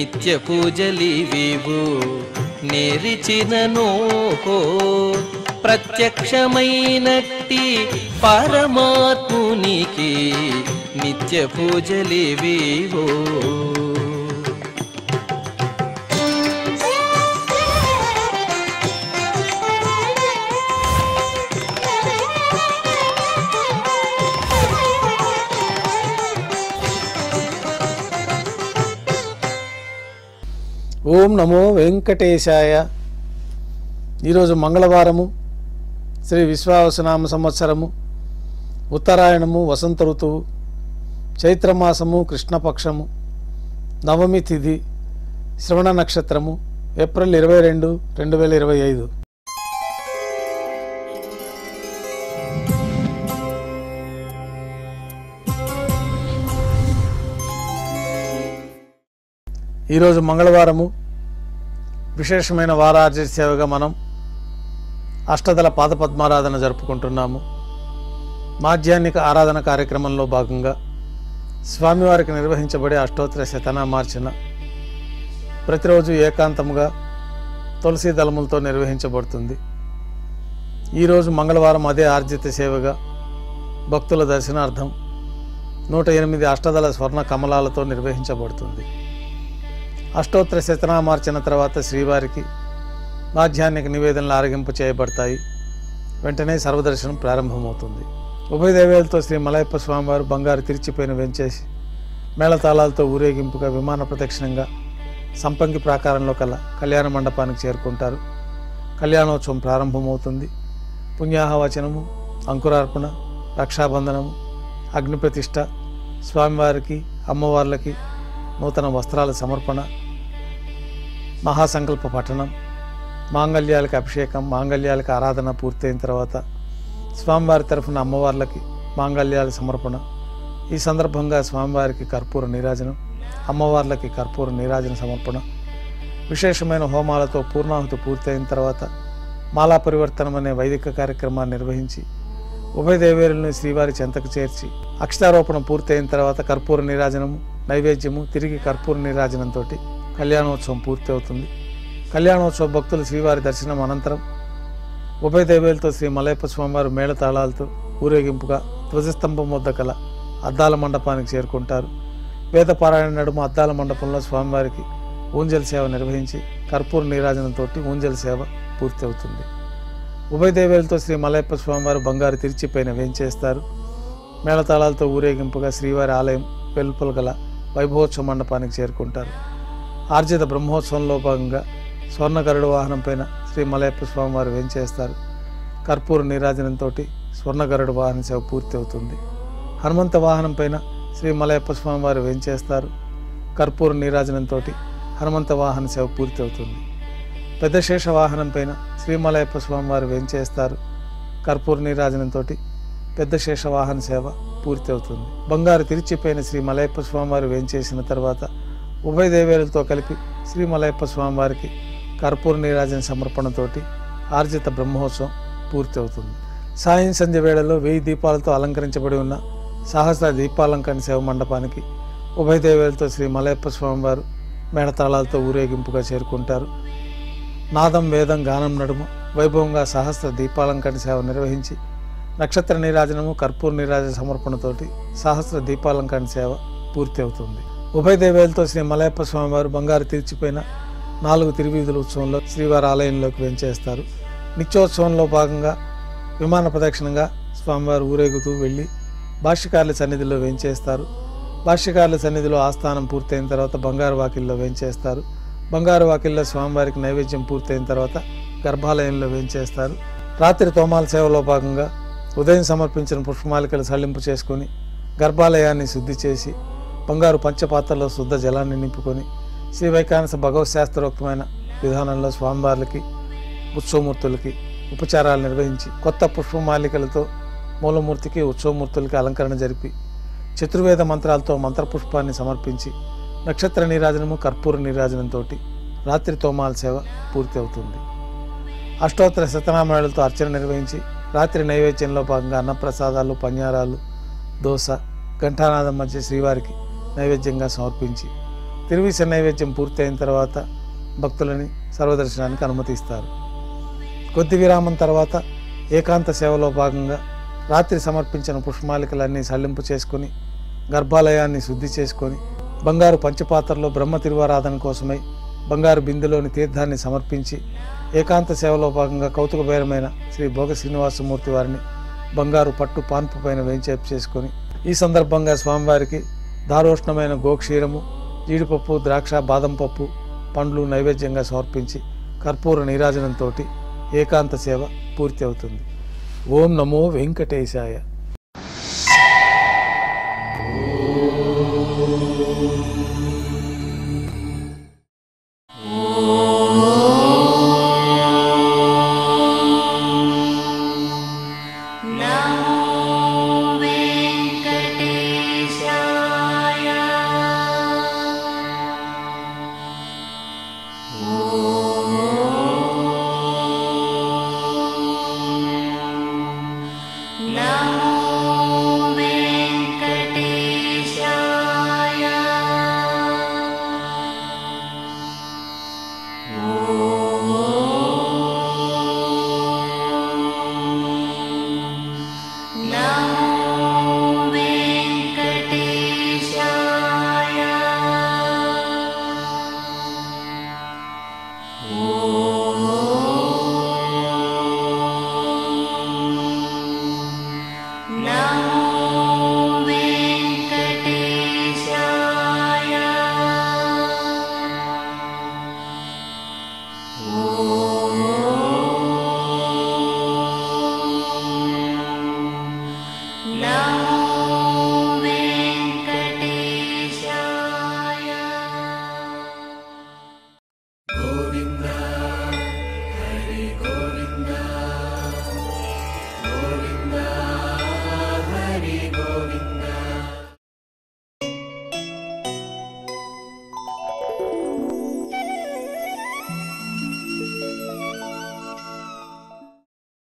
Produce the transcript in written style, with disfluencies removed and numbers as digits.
నిత్య పూజలివివు నేరిచిననోహో ప్రత్యక్షమైనట్టి పరమాత్మునికి నిత్య పూజలివివో. ఓం నమో వెంకటేశాయ. ఈరోజు మంగళవారము, శ్రీ విశ్వావసునామ సంవత్సరము, ఉత్తరాయణము, వసంత ఋతువు, చైత్రమాసము, కృష్ణపక్షము, నవమి తిథి, శ్రవణ నక్షత్రము, ఏప్రిల్ 22, 2025. ఈరోజు మంగళవారము, విశేషమైన వారార్జిత సేవగా మనం అష్టదళ పాదపద్మారాధన జరుపుకుంటున్నాము. మాధ్యాహ్నిక ఆరాధన కార్యక్రమంలో భాగంగా స్వామివారికి నిర్వహించబడే అష్టోత్తర శతనామార్చన ప్రతిరోజు ఏకాంతముగా తులసి దళములతో నిర్వహించబడుతుంది. ఈరోజు మంగళవారం అదే ఆర్జిత సేవగా భక్తుల దర్శనార్థం 108 అష్టదళ స్వర్ణ కమలాలతో నిర్వహించబడుతుంది. అష్టోత్తర శతనామార్చన తర్వాత శ్రీవారికి మాధ్యాహ్నిక నివేదనలు ఆరగింప చేయబడతాయి. వెంటనే సర్వదర్శనం ప్రారంభమవుతుంది. ఉభయ దేవేలతో శ్రీ మలయప్ప స్వామివారు బంగారు తిరిచిపోయిన వెంచేసి మేళతాళాలతో ఊరేగింపుగా విమాన ప్రదక్షిణంగా సంపంగి ప్రాకారంలో కల కళ్యాణ మండపానికి చేరుకుంటారు. కళ్యాణోత్సవం ప్రారంభమవుతుంది. పుణ్యాహవచనము, అంకురార్పణ, రక్షాబంధనము, అగ్నిప్రతిష్ఠ, స్వామివారికి అమ్మవార్లకి నూతన వస్త్రాల సమర్పణ, మహాసంకల్ప పఠనం, మాంగళ్యాలకు అభిషేకం, మాంగళ్యాలకు ఆరాధన పూర్తయిన తర్వాత స్వామివారి తరఫున అమ్మవార్లకి మాంగళ్యాల సమర్పణ. ఈ సందర్భంగా స్వామివారికి కర్పూర నీరాజనం, అమ్మవార్లకి కర్పూర నీరాజన సమర్పణ. విశేషమైన హోమాలతో పూర్ణాహుతి పూర్తయిన తర్వాత మాలా పరివర్తనం అనే వైదిక కార్యక్రమాన్ని నిర్వహించి ఉభయ దేవేరులను శ్రీవారి చెంతకు చేర్చి అక్షతారోపణ పూర్తయిన తర్వాత కర్పూర నీరాజనము, నైవేద్యము, తిరిగి కర్పూర నీరాజనంతో కళ్యాణోత్సవం పూర్తి అవుతుంది. కళ్యాణోత్సవ భక్తులు శ్రీవారి దర్శనం అనంతరం ఉభయ దేవేలతో శ్రీ మలయప్ప స్వామివారు మేళతాళాలతో ఊరేగింపుగా ధ్వజస్తంభం వద్ద కల అద్దాల మండపానికి చేరుకుంటారు. వేదపారాయణ నడుమ అద్దాల మండపంలో స్వామివారికి ఊంజల్ సేవ నిర్వహించి కర్పూర నీరాజనంతో ఊంజల్ సేవ పూర్తి అవుతుంది. ఉభయ దేవేలతో శ్రీ మలయప్ప స్వామివారు బంగారు తిరిచిపైన వేంచేస్తారు. మేళతాళాలతో ఊరేగింపుగా శ్రీవారి ఆలయం వెలుపల గల వైభవోత్సవ మండపానికి చేరుకుంటారు. ఆర్జిత బ్రహ్మోత్సవంలో భాగంగా స్వర్ణ గరుడ వాహనం పైన శ్రీ మలయప్ప స్వామివారు వేంచేస్తారు. కర్పూర నీరాజనంతో స్వర్ణ గరుడ వాహన సేవ పూర్తి అవుతుంది. హనుమంత వాహనం పైన శ్రీ మలయప్ప స్వామివారు వేంచేస్తారు. కర్పూర నీరాజనంతో హనుమంత వాహన సేవ పూర్తి అవుతుంది. పెద్ద శేష వాహనం పైన శ్రీ మలయప్ప స్వామివారు వేంచేస్తారు. కర్పూర నీరాజనంతో పెద్ద శేష వాహన సేవ పూర్తి అవుతుంది. బంగారు తిరిచిపోయిన శ్రీ మలయప్ప స్వామివారు వేంచేసిన తర్వాత ఉభయ దేవేలతో కలిపి శ్రీ మలయప్ప స్వామివారికి కర్పూర నీరాజన సమర్పణతోటి ఆర్జిత బ్రహ్మోత్సవం పూర్తి అవుతుంది. సాయం సంధ్య వేళలో 1000 దీపాలతో అలంకరించబడి ఉన్న సహస్ర దీపాలంకరణ సేవ మండపానికి ఉభయ దేవేలతో శ్రీ మలయప్ప స్వామివారు మేళతాళాలతో ఊరేగింపుగా చేరుకుంటారు. నాదం, వేదం, గానం నడుమ వైభవంగా సహస్ర దీపాలంకరణ సేవ నిర్వహించి నక్షత్ర నీరాజనము, కర్పూర నీరాజన సమర్పణతోటి సహస్ర దీపాలంకరణ సేవ పూర్తి అవుతుంది. ఉభయ దేవేలతో శ్రీ మలయప్ప స్వామివారు బంగారు తీర్చిపోయిన 4 తిరువీధుల ఉత్సవంలో శ్రీవారి ఆలయంలోకి వేంచేస్తారు. నిత్యోత్సవంలో భాగంగా విమాన ప్రదక్షిణంగా స్వామివారు ఊరేగుతూ వెళ్ళి భాష్యకారుల సన్నిధిలో వేంచేస్తారు. భాష్యకారుల సన్నిధిలో ఆస్థానం పూర్తయిన తర్వాత బంగారు వాకిల్లో వేంచేస్తారు. బంగారు వాకిల్లో స్వామివారికి నైవేద్యం పూర్తయిన తర్వాత గర్భాలయంలో వేంచేస్తారు. రాత్రి తోమాల సేవలో భాగంగా ఉదయం సమర్పించిన పుష్పమాలికలు సళ్లింపు చేసుకొని గర్భాలయాన్ని శుద్ధి చేసి బంగారు పంచపాత్రలో శుద్ధ జలాన్ని నింపుకొని శ్రీ వైకానస భగవత్ శాస్త్రోక్తమైన విధానంలో స్వామివార్లకి ఉత్సవమూర్తులకి ఉపచారాలు నిర్వహించి కొత్త పుష్పమాలికలతో మూలమూర్తికి ఉత్సవమూర్తులకి అలంకరణ జరిపి చతుర్వేద మంత్రాలతో మంత్రపుష్పాన్ని సమర్పించి నక్షత్ర నీరాజనము, కర్పూర నీరాజనంతో రాత్రి తోమాల సేవ పూర్తి అవుతుంది. అష్టోత్తర శతనామాలతో అర్చన నిర్వహించి రాత్రి నైవేద్యంలో భాగంగా అన్నప్రసాదాలు, పన్యారాలు, దోశ, ఘంటానాదం మధ్య శ్రీవారికి నైవేద్యంగా సమర్పించి తిరువిస నైవేద్యం పూర్తి అయిన తర్వాత భక్తులని సర్వదర్శనానికి అనుమతిస్తారు. కొద్ది విరామం తర్వాత ఏకాంత సేవలో భాగంగా రాత్రి సమర్పించిన పుష్పమాలికలన్నీ సల్లింపు చేసుకొని గర్భాలయాన్ని శుద్ధి చేసుకొని బంగారు పంచపాత్రలో బ్రహ్మ తిరువారాధన కోసమై బంగారు బిందెలోని తీర్థాన్ని సమర్పించి ఏకాంత సేవలో భాగంగా కౌతుకబేరమైన శ్రీ భోగ శ్రీనివాసమూర్తి వారిని బంగారు పట్టు పాన్పు పైన వేంచేపు చేసుకొని ఈ సందర్భంగా స్వామివారికి దారోష్ణమైన గోక్షీరము, జీడిపప్పు, ద్రాక్ష, బాదం పప్పు, పండ్లు నైవేద్యంగా సమర్పించి కర్పూర నీరాజనంతో ఏకాంత సేవ పూర్తి అవుతుంది. ఓం నమో వెంకటేశాయ.